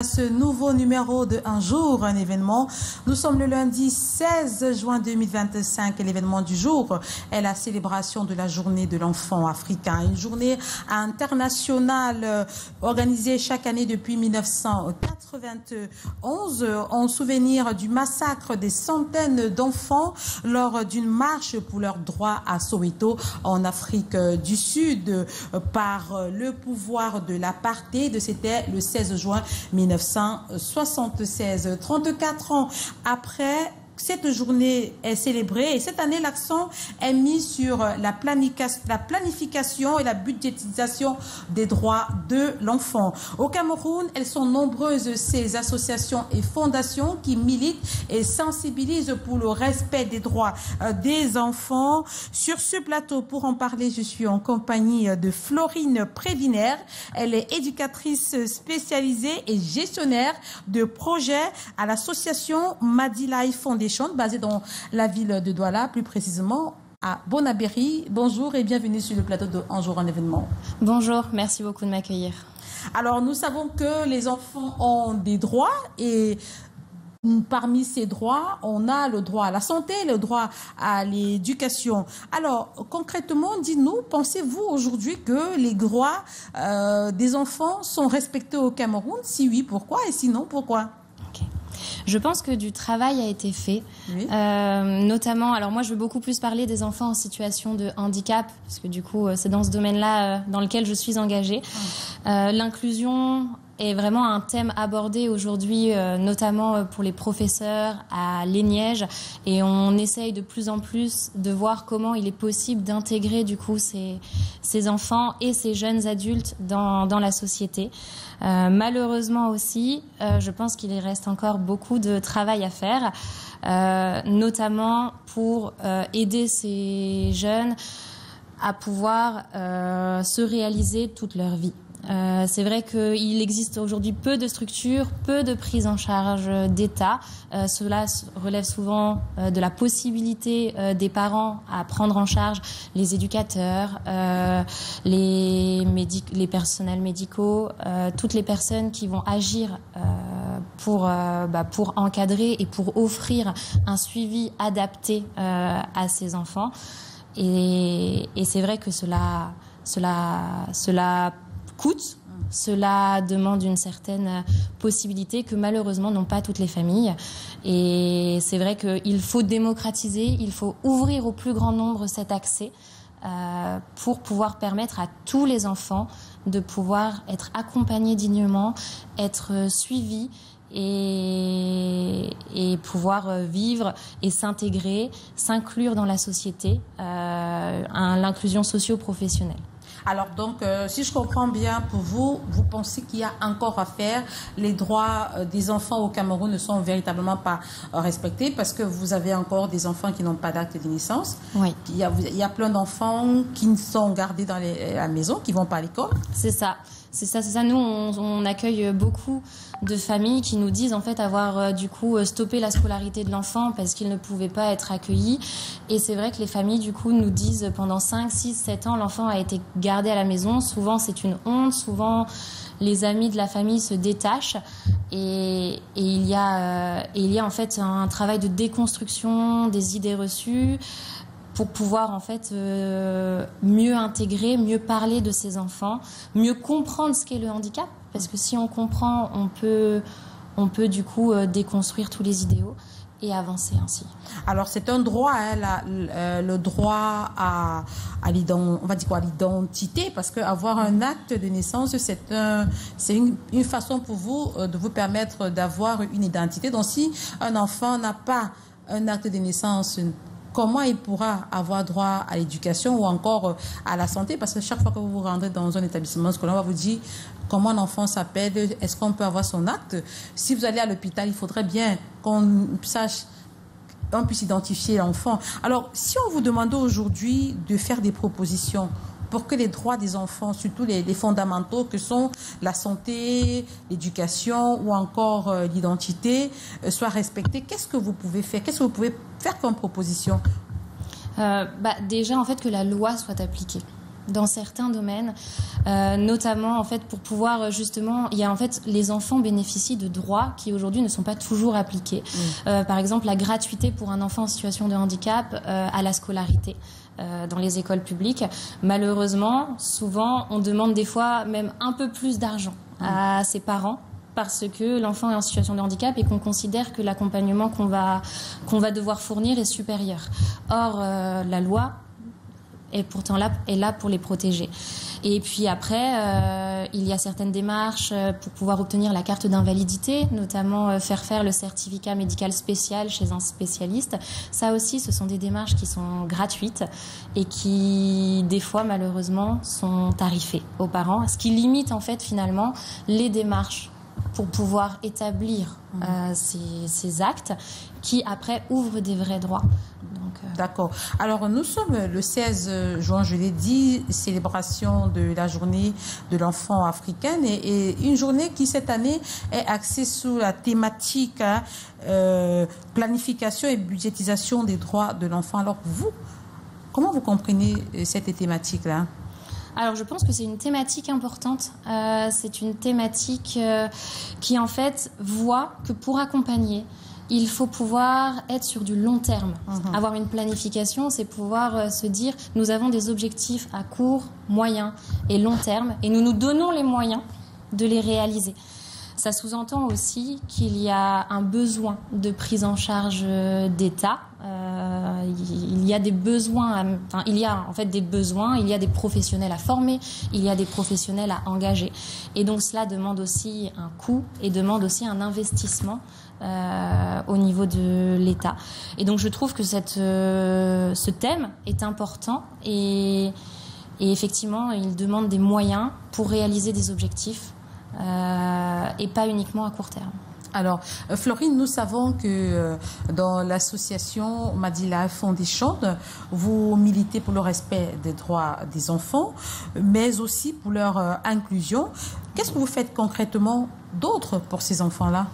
Ce nouveau numéro de Un jour, un événement. Nous sommes le lundi 16 juin 2025 et l'événement du jour est la célébration de la journée de l'enfant africain. Une journée internationale organisée chaque année depuis 1991 en souvenir du massacre des centaines d'enfants lors d'une marche pour leurs droits à Soweto en Afrique du Sud par le pouvoir de l'apartheid. C'était le 16 juin 1976. 34 ans après, cette journée est célébrée et cette année, l'accent est mis sur la planification et la budgétisation des droits de l'enfant. Au Cameroun, elles sont nombreuses, ces associations et fondations qui militent et sensibilisent pour le respect des droits des enfants. Sur ce plateau, pour en parler, je suis en compagnie de Florine Préviner. Elle est éducatrice spécialisée et gestionnaire de projets à l'association Madi Life Foundation, basée dans la ville de Douala, plus précisément à Bonabéry. Bonjour et bienvenue sur le plateau de Un jour, un événement. Bonjour, merci beaucoup de m'accueillir. Alors, nous savons que les enfants ont des droits et parmi ces droits, on a le droit à la santé, le droit à l'éducation. Alors, concrètement, dites-nous, pensez-vous aujourd'hui que les droits des enfants sont respectés au Cameroun? Si oui, pourquoi? Et sinon, pourquoi? Je pense que du travail a été fait, oui. Notamment, alors moi je veux beaucoup plus parler des enfants en situation de handicap, parce que du coup c'est dans ce domaine-là dans lequel je suis engagée. L'inclusion est vraiment un thème abordé aujourd'hui, notamment pour les professeurs à l'ENIEJ, et on essaye de plus en plus de voir comment il est possible d'intégrer du coup ces enfants et ces jeunes adultes dans la société. Malheureusement aussi, je pense qu'il reste encore beaucoup de travail à faire, notamment pour aider ces jeunes à pouvoir se réaliser toute leur vie. C'est vrai qu'il existe aujourd'hui peu de structures, peu de prise en charge d'État. Cela relève souvent de la possibilité des parents à prendre en charge les éducateurs, les personnels médicaux, toutes les personnes qui vont agir pour encadrer et pour offrir un suivi adapté à ces enfants. Et c'est vrai que cela coûte, cela demande une certaine possibilité que malheureusement n'ont pas toutes les familles. Et c'est vrai qu'il faut démocratiser, il faut ouvrir au plus grand nombre cet accès pour pouvoir permettre à tous les enfants de pouvoir être accompagnés dignement, être suivis et pouvoir vivre et s'intégrer, s'inclure dans la société, l'inclusion socio-professionnelle. Alors donc, si je comprends bien, pour vous, vous pensez qu'il y a encore à faire. Les droits des enfants au Cameroun ne sont véritablement pas respectés parce que vous avez encore des enfants qui n'ont pas d'acte de naissance. Oui. Il y a plein d'enfants qui sont gardés dans la maison, qui ne vont pas à l'école. C'est ça. C'est ça. Nous, on accueille beaucoup de familles qui nous disent en fait avoir du coup stoppé la scolarité de l'enfant parce qu'il ne pouvait pas être accueilli. Et c'est vrai que les familles du coup nous disent pendant 5, 6, 7 ans, l'enfant a été gardé à la maison. Souvent, c'est une honte. Souvent, les amis de la famille se détachent. Et il y a en fait un travail de déconstruction des idées reçues pour pouvoir en fait mieux intégrer, mieux parler de ces enfants, mieux comprendre ce qu'est le handicap, parce que si on comprend, on peut du coup déconstruire tous les idéaux et avancer ainsi. Alors c'est un droit, hein, le droit à l'identité, parce qu'avoir un acte de naissance, c'est une façon pour vous de vous permettre d'avoir une identité. Donc si un enfant n'a pas un acte de naissance, comment il pourra avoir droit à l'éducation ou encore à la santé? Parce que chaque fois que vous vous rendez dans un établissement scolaire, on va vous dire comment un enfant s'appelle, est-ce qu'on peut avoir son acte? Si vous allez à l'hôpital, il faudrait bien qu'on sache, on puisse identifier l'enfant. Alors, si on vous demandait aujourd'hui de faire des propositions pour que les droits des enfants, surtout les fondamentaux que sont la santé, l'éducation ou encore l'identité, soient respectés, qu'est-ce que vous pouvez faire? Qu'est-ce que vous pouvez faire comme proposition? Déjà, en fait, que la loi soit appliquée. dans certains domaines, notamment en fait pour pouvoir justement, il y a en fait les enfants bénéficient de droits qui aujourd'hui ne sont pas toujours appliqués. Par exemple, la gratuité pour un enfant en situation de handicap à la scolarité dans les écoles publiques. Malheureusement, souvent, on demande des fois même un peu plus d'argent à ses parents parce que l'enfant est en situation de handicap et qu'on considère que l'accompagnement qu'on va devoir fournir est supérieur. Or, la loi est pourtant là pour les protéger. Et puis après, il y a certaines démarches pour pouvoir obtenir la carte d'invalidité, notamment faire le certificat médical spécial chez un spécialiste. Ça aussi, ce sont des démarches qui sont gratuites et qui, des fois, malheureusement, sont tarifées aux parents, ce qui limite en fait finalement les démarches pour pouvoir établir ces actes qui, après, ouvrent des vrais droits. D'accord. Alors, nous sommes le 16 juin, je l'ai dit, célébration de la journée de l'enfant africaine et une journée qui, cette année, est axée sur la thématique planification et budgétisation des droits de l'enfant. Alors, vous, comment vous comprenez cette thématique-là ? Alors, je pense que c'est une thématique importante. C'est une thématique qui, en fait, voit que pour accompagner, il faut pouvoir être sur du long terme. Avoir une planification, c'est pouvoir se dire, nous avons des objectifs à court, moyen et long terme, et nous nous donnons les moyens de les réaliser. Ça sous-entend aussi qu'il y a un besoin de prise en charge d'État. Il y a des besoins, il y a en fait des besoins, il y a des professionnels à former, il y a des professionnels à engager. Et donc cela demande aussi un coût et demande aussi un investissement au niveau de l'État. Et donc je trouve que ce thème est important et effectivement il demande des moyens pour réaliser des objectifs et pas uniquement à court terme. Alors, Florine, nous savons que dans l'association Madilife Foundation, vous militez pour le respect des droits des enfants, mais aussi pour leur inclusion. Qu'est-ce que vous faites concrètement d'autre pour ces enfants-là ?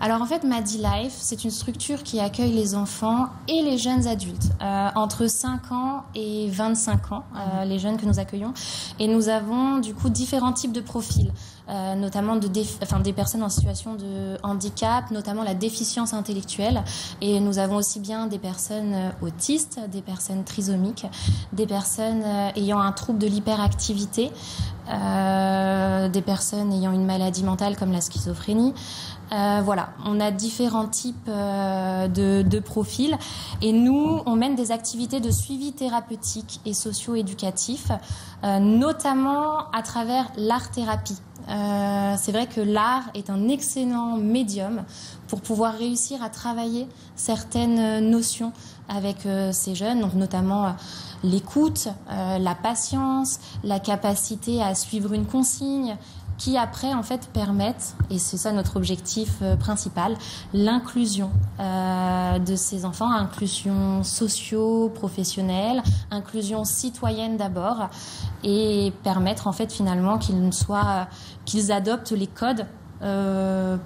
Alors en fait, Madilife, c'est une structure qui accueille les enfants et les jeunes adultes, entre 5 ans et 25 ans, les jeunes que nous accueillons. Et nous avons du coup différents types de profils, notamment des personnes en situation de handicap, notamment la déficience intellectuelle. Et nous avons aussi bien des personnes autistes, des personnes trisomiques, des personnes ayant un trouble de l'hyperactivité, des personnes ayant une maladie mentale comme la schizophrénie. Voilà, on a différents types de profils et nous, on mène des activités de suivi thérapeutique et socio-éducatif, notamment à travers l'art-thérapie. C'est vrai que l'art est un excellent médium pour pouvoir réussir à travailler certaines notions avec ces jeunes, donc notamment l'écoute, la patience, la capacité à suivre une consigne, qui après en fait permettent, et c'est ça notre objectif principal, l'inclusion de ces enfants, inclusion socio-professionnelle, inclusion citoyenne d'abord, et permettre en fait finalement qu'ils adoptent les codes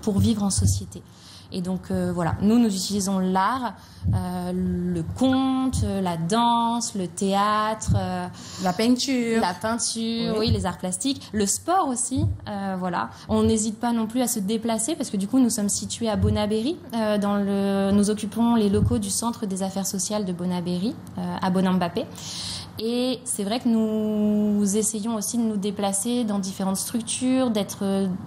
pour vivre en société. Et donc voilà, nous utilisons l'art, le conte, la danse, le théâtre, la peinture, oui, les arts plastiques, le sport aussi. Voilà, on n'hésite pas non plus à se déplacer parce que du coup nous sommes situés à Bonabéry, nous occupons les locaux du Centre des affaires sociales de Bonabéry, à Bonambappé. Et c'est vrai que nous essayons aussi de nous déplacer dans différentes structures,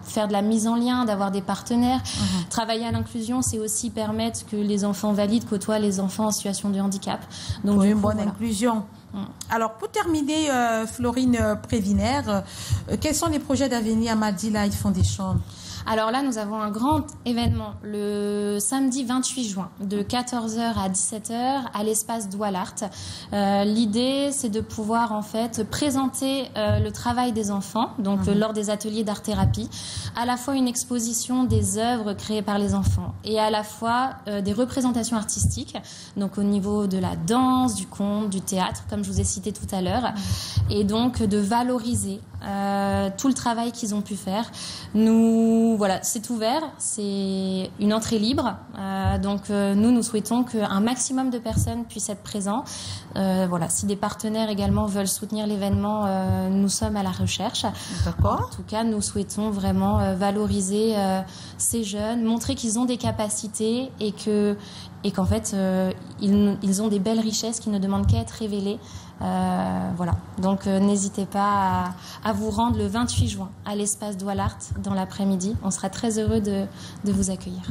faire de la mise en lien, d'avoir des partenaires. Travailler à l'inclusion, c'est aussi permettre que les enfants valides côtoient les enfants en situation de handicap. Donc, pour une bonne inclusion. Alors, pour terminer, Florine Prévinaire, quels sont les projets d'avenir à Madilife Foundation ? Alors là, nous avons un grand événement le samedi 28 juin de 14h à 17h à l'espace Doualart. L'idée, c'est de pouvoir en fait présenter le travail des enfants, donc lors des ateliers d'art-thérapie, à la fois une exposition des œuvres créées par les enfants et à la fois des représentations artistiques, donc au niveau de la danse, du conte, du théâtre, comme je vous ai cité tout à l'heure, et donc de valoriser tout le travail qu'ils ont pu faire. Nous, voilà, c'est ouvert, c'est une entrée libre. Donc nous souhaitons qu'un maximum de personnes puissent être présents. Voilà, si des partenaires également veulent soutenir l'événement, nous sommes à la recherche. D'accord. En tout cas, nous souhaitons vraiment valoriser ces jeunes, montrer qu'ils ont des capacités et qu'en fait, ils ont des belles richesses qui ne demandent qu'à être révélées. Voilà. Donc, n'hésitez pas à vous rendre le 28 juin à l'espace Doualart dans l'après-midi. On sera très heureux de vous accueillir.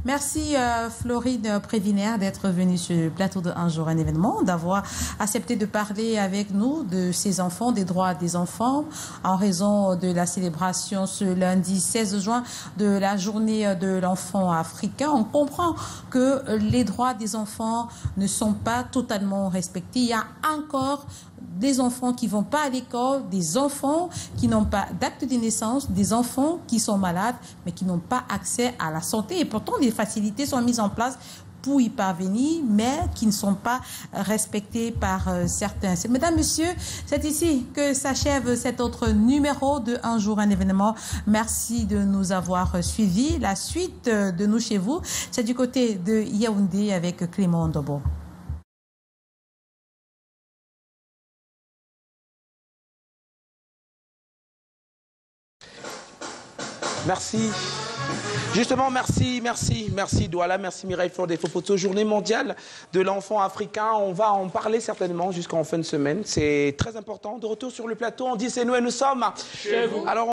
Merci Florine Prévinaire d'être venue sur le plateau de Un jour un événement, d'avoir accepté de parler avec nous de ces enfants, des droits des enfants, en raison de la célébration ce lundi 16 juin de la journée de l'enfant africain. On comprend que les droits des enfants ne sont pas totalement respectés. Il y a encore des enfants qui vont pas à l'école, des enfants qui n'ont pas d'acte de naissance, des enfants qui sont malades, mais qui n'ont pas accès à la santé. Et pourtant, les facilités sont mises en place pour y parvenir, mais qui ne sont pas respectées par certains. Mesdames, Messieurs, c'est ici que s'achève cet autre numéro de Un jour, un événement. Merci de nous avoir suivis. La suite de Nous chez vous, c'est du côté de Yaoundé avec Clément Ndobo. Merci. Justement, merci Douala, merci Mireille Fleur des Fofoto. Journée mondiale de l'enfant africain. On va en parler certainement jusqu'en fin de semaine. C'est très important. De retour sur le plateau, on dit c'est nous et nous sommes chez vous. Alors,